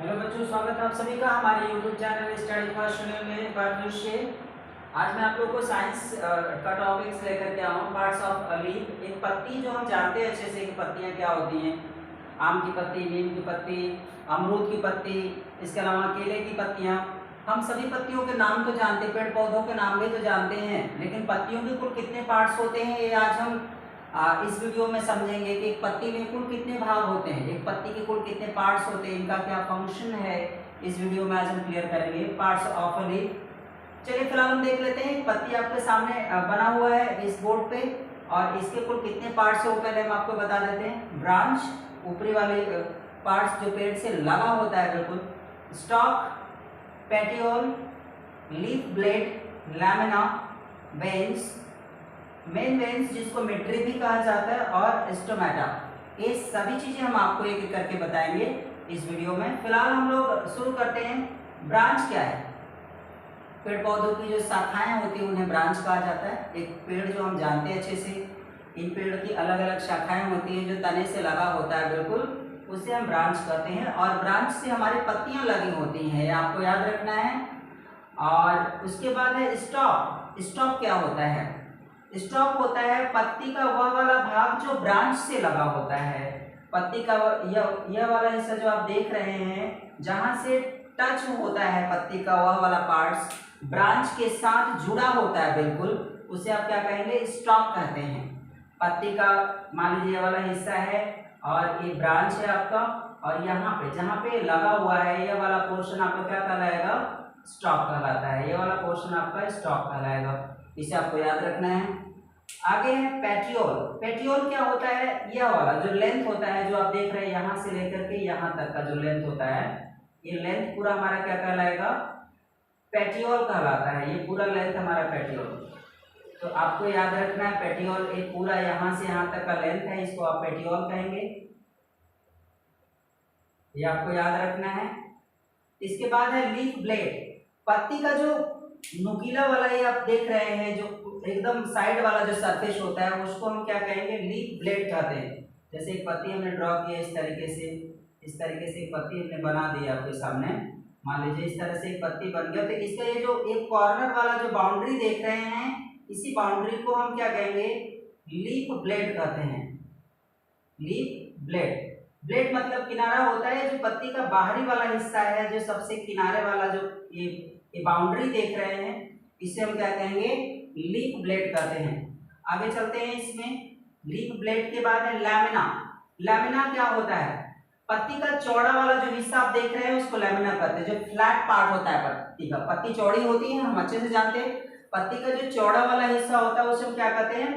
Hello बच्चों, स्वागत है आप सभी का हमारे YouTube चैनल स्टडी फर्स्ट में एक बार फिर से। आज मैं आप लोगों को साइंस का टॉपिक्स लेकर के आया हूँ। Parts of a leaf. एक पत्ती जो हम जानते हैं अच्छे से कि पत्तियाँ क्या होती हैं। आम की पत्ती, नीम की पत्ती, अमरूद की पत्ती, इसके अलावा केले की पत्तियाँ। हम सभी पत्तियों के नाम तो जानते हैं, पेड़ पौधों के नाम भी तो जानते हैं, लेकिन पत्तियों के कुल कितने पार्ट्स होते हैं ये आज हम इस वीडियो में समझेंगे कि एक पत्ती में कुल कितने भाग होते हैं, एक पत्ती के कुल कितने पार्ट्स होते हैं, इनका क्या फंक्शन है। इस वीडियो में आज हम क्लियर करेंगे पार्ट्स ऑफ अ लीफ। चलिए फिलहाल हम देख लेते हैं। पत्ती आपके सामने बना हुआ है इस बोर्ड पे, और इसके कुल कितने पार्ट्स है वो पहले हम आपको बता देते हैं। ब्रांच, ऊपरी वाले पार्ट्स जो पेड़ से लगा होता है बिल्कुल, stock, petiole, leaf blade, lamina, veins, main veins जिसको मिट्री भी कहा जाता है, और स्टोमेटा। ये सभी चीजें हम आपको एक एक करके बताएंगे इस वीडियो में। फिलहाल हम लोग शुरू करते हैं। ब्रांच क्या है? पेड़ पौधों की जो शाखाएं होती हैं उन्हें ब्रांच कहा जाता है। एक पेड़ जो हम जानते हैं अच्छे से, इन पेड़ की अलग अलग शाखाएं होती हैं जो तने से लगा होता है बिल्कुल, उसे हम ब्रांच कहते हैं। और ब्रांच से हमारी पत्तियां लगी होती हैं, ये आपको याद रखना है। और उसके बाद है स्टॉक। स्टॉक क्या होता है? स्टॉक होता है पत्ती का वह वाला भाग जो ब्रांच से लगा होता है। पत्ती का यह वाला हिस्सा जो आप देख रहे हैं, जहां से टच होता है पत्ती का वह वाला पार्ट्स ब्रांच के साथ जुड़ा होता है बिल्कुल, उसे आप क्या कहेंगे? स्टॉक कहते हैं। पत्ती का मान लीजिए ये वाला हिस्सा है और ये ब्रांच है आपका, और यहाँ पे जहाँ पे लगा हुआ है यह वाला पोर्शन आपका क्या कहलाएगा? स्टॉक कहलाता है। ये वाला पोर्शन आपका स्टॉक कहलाएगा, इसे आपको याद रखना है। आगे है पेटियोल। पेटियोल क्या होता है? यह वाला जो लेंथ होता है जो आप देख रहे हैं, यहाँ से लेकर के यहाँ तक का जो लेंथ होता है, ये लेंथ पूरा हमारा क्या कहलाएगा? पेटियोल कहलाता है। ये पूरा लेंथ हमारा पेटियोल। तो आपको याद रखना है पेटियोल एक पूरा यहाँ से यहाँ तक का लेंथ है, इसको आप पेटियोल कहेंगे, ये आपको याद रखना है। इसके बाद है लीफ ब्लेड। पत्ती का जो नुकीला वाला ये आप देख रहे हैं, जो एकदम साइड वाला जो सरफेस होता है, उसको हम क्या कहेंगे? लीफ ब्लेड कहते हैं। जैसे एक पत्ती हमने ड्रॉ किया इस तरीके से, इस तरीके से एक पत्ती हमने बना दी आपके सामने, मान लीजिए इस तरह से एक पत्ती बन गया, तो इसका ये जो एक कॉर्नर वाला जो बाउंड्री देख रहे हैं, इसी बाउंड्री को हम क्या कहेंगे? लीफ ब्लेड कहते हैं। Leaf blade. ब्लेड मतलब किनारा होता है, जो पत्ती का बाहरी वाला हिस्सा है, जो सबसे किनारे वाला जो ये बाउंड्री देख रहे हैं, इसे हम क्या कहेंगे? लीफ ब्लेड कहते हैं। आगे चलते हैं इसमें। लीफ ब्लेड के बाद है लैमिना। लैमिना क्या होता है? पत्ती का चौड़ा वाला जो हिस्सा आप देख रहे हैं उसको लैमिना कहते हैं। जो फ्लैट पार्ट होता है पत्ती का, पत्ती चौड़ी होती है, हम अच्छे से जानते हैं। पत्ती का जो चौड़ा वाला हिस्सा होता है उसे हम क्या कहते हैं?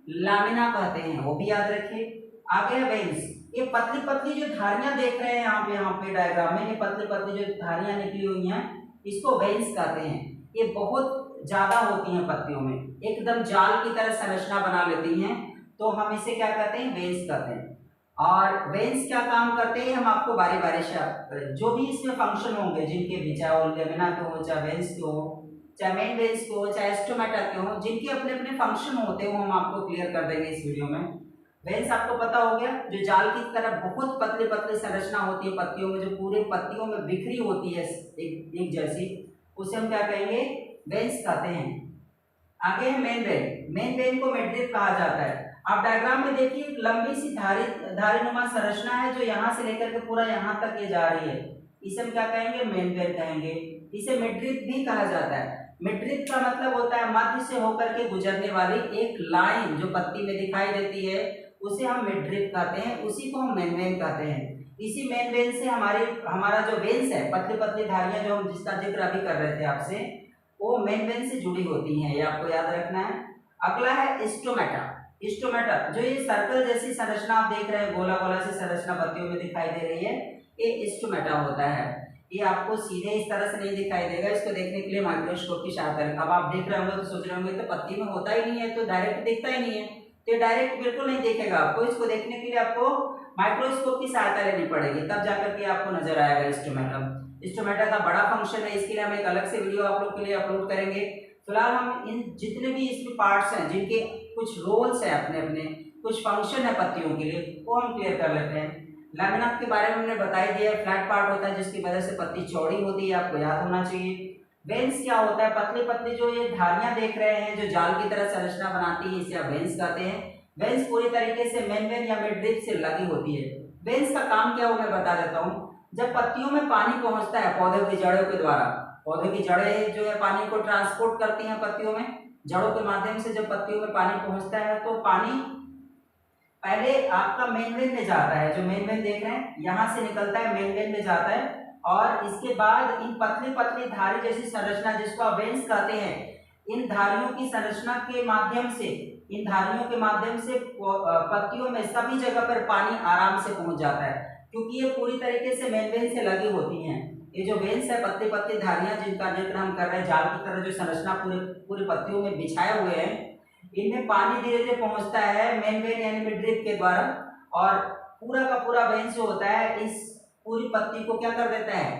लैमिना कहते हैं, वो भी याद रखिए। आगे है वेन्स। ये पतली पतली जो धारियां देख रहे हैं यहाँ पे डायग्राम में, ये पतली पतली जो धारियां निकली हुई हैं, इसको वेन्स कहते हैं। ये बहुत ज्यादा होती हैं पत्तियों में, एकदम जाल की तरह संरचना बना लेती हैं, तो हम इसे क्या कहते हैं? वेन्स कहते हैं। और वेन्स क्या काम करते हैं हम आपको बारी बारी से, जो भी इसमें फंक्शन होंगे जिनके भी, चाहे वो लेमिना के हो, चाहे वेन्स के हो, चाहे मेन वेन्स के हो, चाहे स्टोमेटा के हो, जिनके अपने अपने फंक्शन होते हैं वो हम आपको क्लियर कर देंगे इस वीडियो में। वेन्स आपको पता हो गया, जो जाल की तरह बहुत पतली पतली संरचना होती है पत्तियों में, जो पूरे पत्तियों में बिखरी होती है एक जैसी, उसे हम क्या कहेंगे? वेन्स कहते हैं। आगे है मेन वेन। मेन वेन को मिडरिप कहा जाता है। आप डायग्राम में देखिए, लंबी सी धारीनुमा संरचना है जो यहाँ से लेकर के पूरा यहाँ तक ये जा रही है, इसे हम क्या कहेंगे? मेन वेन कहेंगे। इसे मिडरिप भी कहा जाता है। मिडरिप का मतलब होता है मध्य से होकर के गुजरने वाली एक लाइन जो पत्ती में दिखाई देती है, उसे हम मिडरिप कहते हैं, उसी को हम मेन वेन कहते हैं। इसी मेन वेन से हमारा जो वेन्स है, पतली पतली धारियां जो हम जिसका जिक्र अभी कर रहे थे आपसे, वो मेन वेन से जुड़ी होती हैं, ये आपको याद रखना है। अगला है स्टोमेटा। स्टोमेटा जो ये सर्कल जैसी संरचना आप देख रहे हैं, गोला गोला सी संरचना पत्तियों में दिखाई दे रही है, ये स्टोमेटा होता है। ये आपको सीधे इस तरह से नहीं दिखाई देगा, इसको देखने के लिए माइक्रोस्कोप की सहायता। अब आप देख रहे होंगे तो सोच रहे होंगे तो पत्ती में होता ही नहीं है, तो डायरेक्ट दिखता ही नहीं है, तो डायरेक्ट बिल्कुल नहीं देखेगा आपको। इसको देखने के लिए आपको माइक्रोस्कोप की सहायता लेनी पड़ेगी, तब जाकर के आपको नजर आएगा स्टोमेटा। स्टोमेटा का बड़ा फंक्शन है, इसके लिए हम एक अलग से वीडियो आप लोग के लिए अपलोड करेंगे। फिलहाल हम इन जितने भी इसमें पार्ट्स हैं, जिनके कुछ रोल्स हैं, अपने अपने कुछ फंक्शन है पत्तियों के लिए, वो हम क्लियर कर लेते हैं। लैमिना के बारे में हमने बता ही दिया, फ्लैट पार्ट होता है जिसकी वजह से पत्ती चौड़ी होती है, आपको याद होना चाहिए। वेन्स क्या होता है, पतली पतली जो ये धारियां देख रहे हैं जो जाल की तरह संरचना बनाती है, इसे आप वेन्स कहते हैं। वेन्स पूरी तरीके से मेन वेन या मिड ड्रिप से लगी होती है। वेन्स का काम क्या हो मैं बता देता हूँ। जब पत्तियों में पानी पहुंचता है पौधों की जड़ों के द्वारा, पौधे की जड़ें जो है पानी को ट्रांसपोर्ट करती हैं पत्तियों में, जड़ों के माध्यम से जब पत्तियों में पानी पहुंचता है तो पानी पहले आपका मेन वेन में जाता है, जो मेन वेन देख रहे हैं यहाँ से निकलता है, मेन वेन में जाता है, और इसके बाद इन पतली पतली धारी जैसी संरचना जिसको आप वेन्स कहते हैं, इन धारियों की संरचना के माध्यम से, इन धारियों के माध्यम से पत्तियों में सभी जगह पर पानी आराम से पहुंच जाता है, क्योंकि ये पूरी तरीके से मेन वेन से लगी होती हैं। ये जो वेन्स है पतली पतली धारियां जिनका जिक्र हम कर रहे हैं, जाल की तरह जो संरचना पूरी पत्तियों में बिछाए हुए हैं, इनमें पानी धीरे धीरे पहुंचता है मेन वेन यानी मिड ड्रिप के द्वारा, और पूरा का पूरा वेन्स जो होता है इस पूरी पत्ती को क्या कर देता है,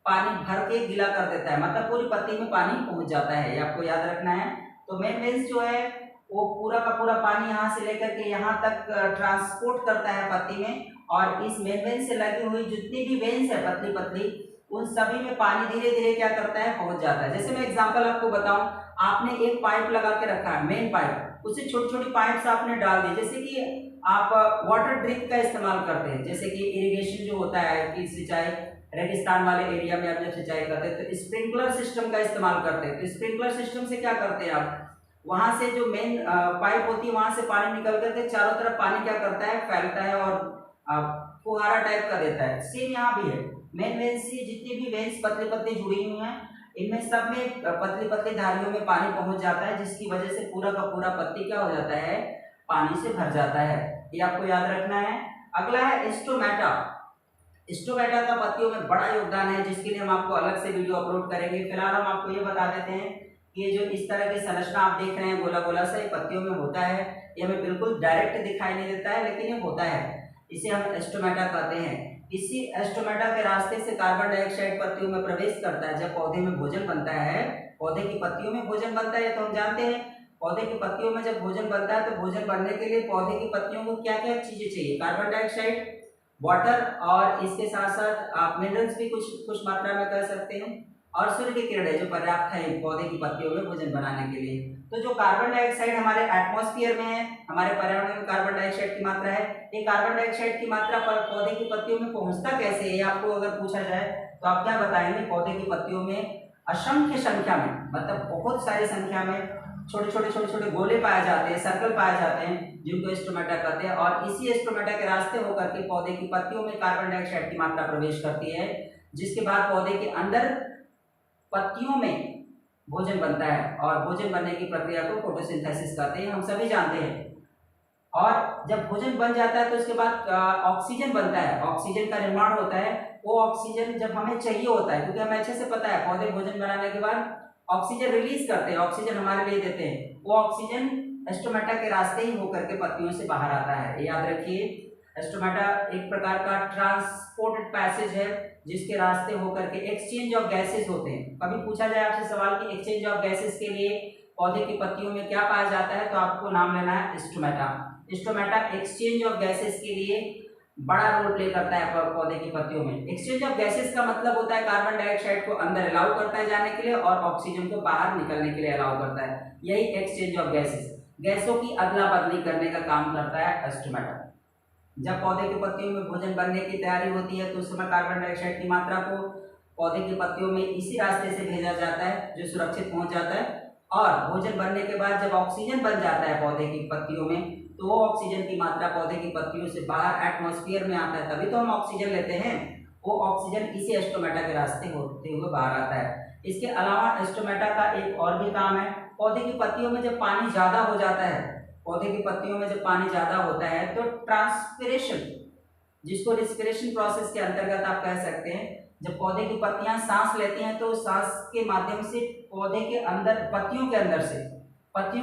पानी भर के गीला कर देता है, मतलब पूरी पत्ती में पानी पहुंच जाता है, ये आपको याद रखना है। तो मेन वेन्स जो है वो पूरा का पूरा पानी यहाँ से लेकर के यहाँ तक ट्रांसपोर्ट करता है पत्ती में, और इस मेन वेन से लगी हुई जितनी भी वेन्स है पतली पतली, उन सभी में पानी धीरे धीरे क्या करता है, पहुंच जाता है। जैसे मैं एग्जांपल आपको बताऊं, आपने एक पाइप लगा के रखा है, मेन पाइप, उसे छोटी छोटी पाइप्स आपने डाल दी, जैसे कि आप वाटर ड्रिप का इस्तेमाल करते हैं, जैसे कि इरिगेशन जो होता है कि सिंचाई रेगिस्तान वाले एरिया में आप जब सिंचाई करते हैं तो स्प्रिंकलर सिस्टम का इस्तेमाल करते हैं। तो स्प्रिंकलर सिस्टम से क्या करते हैं आप, वहां से जो मेन पाइप होती है वहां से पानी निकल करके चारों तरफ पानी क्या करता है, फैलता है और फुहारा टाइप का देता है। सेम यहाँ भी है, मेन वेन से जितनी भी वेन्स पतली पतली जुड़ी हुई हैं, इनमें सब में पतली पतली धारियों में पानी पहुंच जाता है, जिसकी वजह से पूरा का पूरा पत्ती क्या हो जाता है, पानी से भर जाता है। ये आपको याद रखना है। अगला है स्टोमेटा। स्टोमेटा का पत्तियों में बड़ा योगदान है, जिसके लिए हम आपको अलग से वीडियो अपलोड करेंगे। फिलहाल हम आपको ये बता देते हैं कि ये जो इस तरह की संरचना आप देख रहे हैं गोला गोला सा, ये पत्तियों में होता है, ये हमें बिल्कुल डायरेक्ट दिखाई नहीं देता है लेकिन ये होता है, इसे हम स्टोमेटा कहते हैं। इसी स्टोमेटा के रास्ते से कार्बन डाइऑक्साइड पत्तियों में प्रवेश करता है। जब पौधे में भोजन बनता है, पौधे की पत्तियों में भोजन बनता है तो हम जानते हैं, पौधे की पत्तियों में जब भोजन बनता है तो भोजन बनने के लिए पौधे की पत्तियों को क्या क्या चीजें चाहिए, कार्बन डाइऑक्साइड, वाटर, और इसके साथ साथ आप मिनरल्स भी कुछ मात्रा में कर सकते हैं, और सूर्य की किरणें जो पर्याप्त है पौधे की पत्तियों में भोजन बनाने के लिए। तो जो कार्बन डाइऑक्साइड हमारे एटमॉस्फेयर में है, हमारे पर्यावरण में कार्बन डाइऑक्साइड की मात्रा है, ये कार्बन डाइऑक्साइड की मात्रा पर पौधे की पत्तियों में पहुंचता कैसे है, आपको अगर पूछा जाए तो आप क्या बताएंगे, पौधे की पत्तियों में असंख्य संख्या में, मतलब बहुत सारी संख्या में छोटे छोटे गोले पाए जाते हैं, सर्कल पाए जाते हैं, जिनको स्टोमेटा कहते हैं, और इसी स्टोमेटा के रास्ते होकर के पौधे की पत्तियों में कार्बन डाइऑक्साइड की मात्रा प्रवेश करती है, जिसके बाद पौधे के अंदर पत्तियों में भोजन बनता है, और भोजन बनने की प्रक्रिया को फोटोसिंथेसिस कहते हैं, हम सभी जानते हैं। और जब भोजन बन जाता है तो उसके बाद ऑक्सीजन बनता है, ऑक्सीजन का निर्माण होता है। वो ऑक्सीजन जब हमें चाहिए होता है, क्योंकि हमें अच्छे से पता है पौधे भोजन बनाने के बाद ऑक्सीजन रिलीज करते हैं, ऑक्सीजन हमारे लिए देते हैं, वो ऑक्सीजन स्टोमेटा के रास्ते ही होकर के पत्तियों से बाहर आता है। याद रखिए, स्टोमेटा एक प्रकार का ट्रांसपोर्टेड पैसेज है, जिसके रास्ते होकर के एक्सचेंज ऑफ गैसेस होते हैं। कभी पूछा जाए आपसे सवाल कि एक्सचेंज ऑफ गैसेस के लिए पौधे की पत्तियों में क्या पाया जाता है, तो आपको नाम लेना है stomata. Stomata exchange of gases के लिए बड़ा रोल प्ले करता है पौधे की पत्तियों में। एक्सचेंज ऑफ गैसेस का मतलब होता है कार्बन डाइऑक्साइड को अंदर अलाउ करता है जाने के लिए, और ऑक्सीजन को बाहर निकलने के लिए अलाउ करता है, यही एक्सचेंज ऑफ गैसेस, गैसों की अदला बदली करने का काम करता है स्टोमेटा। जब पौधे की पत्तियों में भोजन बनने की तैयारी होती है तो उस समय कार्बन डाइऑक्साइड की मात्रा को पौधे की पत्तियों में इसी रास्ते से भेजा जाता है, जो सुरक्षित पहुंच जाता है, और भोजन बनने के बाद जब ऑक्सीजन बन जाता है पौधे की पत्तियों में, तो वो ऑक्सीजन की मात्रा पौधे की पत्तियों से बाहर एटमॉस्फेयर में आता है, तभी तो हम ऑक्सीजन लेते हैं। वो ऑक्सीजन इसी स्टोमेटा के रास्ते होते हुए बाहर आता है। इसके अलावा स्टोमेटा का एक और भी काम है, पौधे की पत्तियों में जब पानी ज्यादा हो जाता है, पौधे की पत्तियों में जब पानी ज्यादा होता है तो ट्रांसपिरेशन, जिसको रिस्पिरेशन प्रोसेस के अंतर्गत आप कह सकते हैं, जब पौधे की पत्तियां सांस लेती हैं तो सांस के माध्यम से पौधे के अंदर, पत्तियों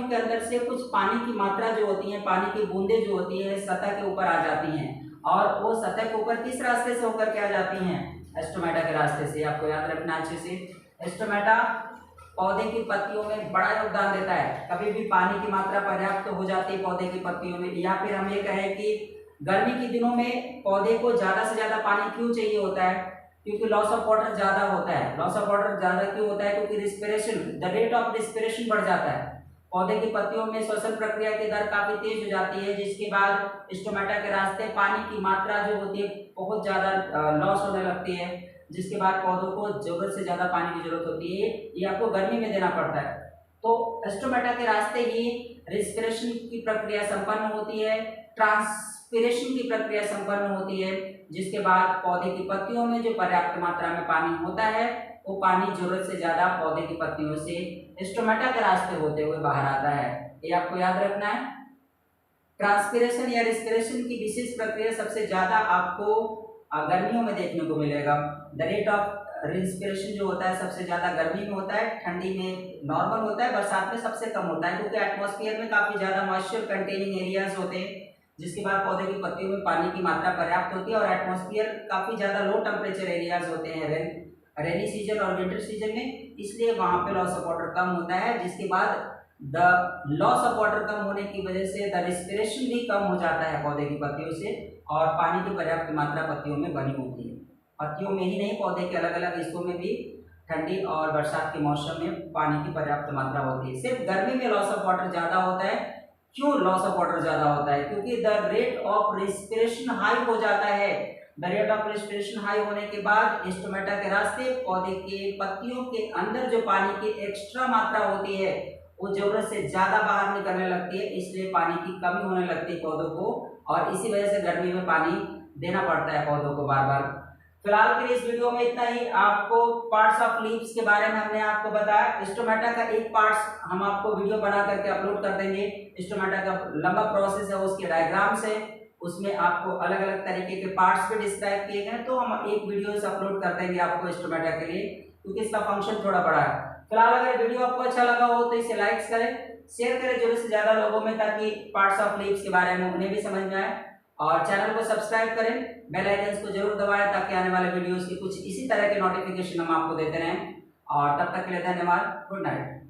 के अंदर से कुछ पानी की मात्रा जो होती है, पानी की बूंदें जो होती है सतह के ऊपर आ जाती हैं, और वो सतह के ऊपर किस रास्ते से होकर के आ जाती हैं, स्टोमेटा के रास्ते से। आपको याद रखना अच्छे से, स्टोमेटा पौधे की पत्तियों में बड़ा योगदान देता है। कभी भी पानी की मात्रा पर्याप्त हो जाती है पौधे की पत्तियों में, या फिर हम ये कहें कि गर्मी के दिनों में पौधे को ज़्यादा से ज़्यादा पानी क्यों चाहिए होता है? क्योंकि लॉस ऑफ वाटर ज़्यादा होता है। लॉस ऑफ वाटर ज़्यादा क्यों होता है? क्योंकि respiration, the rate of respiration बढ़ जाता है। पौधे की पत्तियों में श्वसन प्रक्रिया की दर काफ़ी तेज हो जाती है, जिसके बाद स्टोमेटा के रास्ते पानी की मात्रा जो होती है बहुत ज़्यादा लॉस होने लगती है, जिसके बाद पौधों को ज़रूरत से ज़्यादा पानी की जरूरत होती है। ये आपको गर्मी में देना पड़ता है। तो स्टोमेटा के रास्ते ही रिस्पिरेशन की प्रक्रिया संपन्न होती है, ट्रांसपिरेशन की प्रक्रिया संपन्न होती है, जिसके बाद पौधे की पत्तियों में जो पर्याप्त मात्रा में पानी होता है वो पानी जरूरत से ज्यादा पौधे की पत्तियों से स्टोमेटा के रास्ते होते हुए बाहर आता है। ये आपको याद रखना है। ट्रांसपिरेशन या रिस्पिरेशन की विशेष प्रक्रिया सबसे ज्यादा आपको गर्मियों में देखने को मिलेगा। द रेट ऑफ रिस्पिरेशन जो होता है सबसे ज्यादा गर्मी में होता है, ठंडी में नॉर्मल होता है, बरसात में सबसे कम होता है, क्योंकि एटमॉस्फेयर में काफी ज्यादा मॉइस्चर कंटेनिंग एरियाज होते हैं, जिसके बाद पौधे की पत्तियों में पानी की मात्रा पर्याप्त होती है। और एटमॉस्फेयर काफी ज्यादा लो टेम्परेचर एरियाज होते हैं रेनी सीजन और विंटर सीजन में, इसलिए वहां पे लॉस ऑफ वाटर कम होता है, जिसके बाद द लॉस ऑफ वाटर कम होने की वजह से द रिस्पिरेशन भी कम हो जाता है पौधे की पत्तियों से, और पानी की पर्याप्त मात्रा पत्तियों में बनी होती है। पत्तियों में ही नहीं, पौधे के अलग अलग हिस्सों में भी ठंडी और बरसात के मौसम में पानी की पर्याप्त मात्रा होती है। सिर्फ गर्मी में लॉस ऑफ वाटर ज्यादा होता है। क्यों लॉस ऑफ वाटर ज्यादा होता है? क्योंकि the rate of respiration high हो जाता है। The rate of respiration high होने के बाद स्टोमेटा के रास्ते पौधे के पत्तियों के अंदर जो पानी की एक्स्ट्रा मात्रा होती है वो जरूरत से ज्यादा बाहर निकलने लगती है, इसलिए पानी की कमी होने लगती है पौधों को, और इसी वजह से गर्मी में पानी देना पड़ता है पौधों को बार बार। फिलहाल के लिए इस वीडियो में इतना ही। आपको पार्ट्स ऑफ लीव्स के बारे में हमने आपको बताया। स्टोमेटा का एक पार्ट्स हम आपको वीडियो बना करके अपलोड कर देंगे। स्टोमेटा का लंबा प्रोसेस है, उसके डायग्राम्स है, उसमें आपको अलग अलग तरीके के पार्ट्स भी डिस्क्राइब किए गए, तो हम एक वीडियो अपलोड कर देंगे आपको स्टोमेटा के लिए, क्योंकि इसका फंक्शन थोड़ा बड़ा है। फिलहाल अगर वीडियो आपको अच्छा लगा हो तो इसे लाइक करें, शेयर करें जरूर से ज्यादा लोगों में, ताकि पार्ट्स ऑफ लीव्स के बारे में उन्हें भी समझ में आए, और चैनल को सब्सक्राइब करें, बेल आइकन को जरूर दबाएं, ताकि आने वाले वीडियोस की कुछ इसी तरह के नोटिफिकेशन हम आपको देते रहें। और तब तक के लिए धन्यवाद। Good night.